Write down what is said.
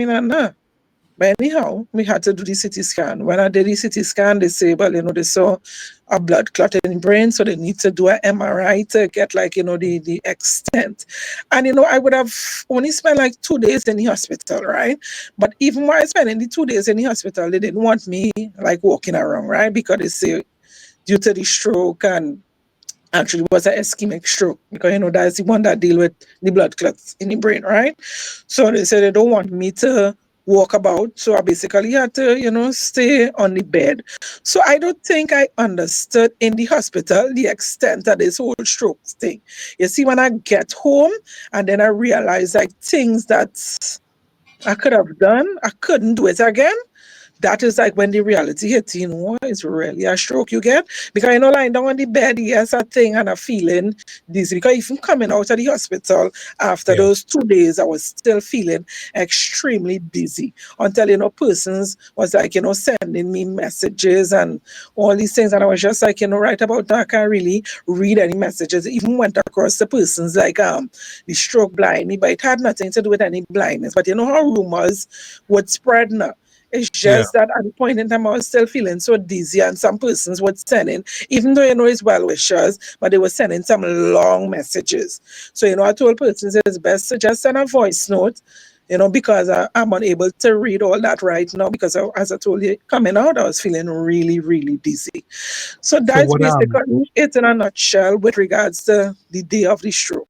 mean, nah. But anyhow, we had to do the CT scan. When I did the CT scan, they say, well, they saw a blood clot in the brain, so they need to do an MRI to get like, the extent. And, I would have only spent like 2 days in the hospital, right? But even while I spending the 2 days in the hospital, they didn't want me like walking around, right? Because they say due to the stroke and actually it was an ischemic stroke because that's the one that deal with the blood clots in the brain, right? So they said they don't want me to walk about. So I basically had to, stay on the bed. So I don't think I understood in the hospital the extent of this whole stroke thing. You see, when I get home and then I realize like things that I could have done, I couldn't do it again. That is like when the reality hits, it's really a stroke you get. Because lying down on the bed, yes, a thing and a feeling dizzy. Because even coming out of the hospital after Yeah. those 2 days, I was still feeling extremely dizzy. Until, persons was like, sending me messages and all these things. And I was just like, right about that, I can't really read any messages. It even went across the persons like the stroke blind me, but it had nothing to do with any blindness. But how rumors would spread now. It's Yeah. just that at the point in time, I was still feeling so dizzy, and some persons were sending, even though it's well wishers, but they were sending some long messages. So, I told persons it's best to just send a voice note, because I'm unable to read all that right now because, as I told you, coming out, I was feeling really, really dizzy. So, So that's what basically it in a nutshell with regards to the day of the stroke.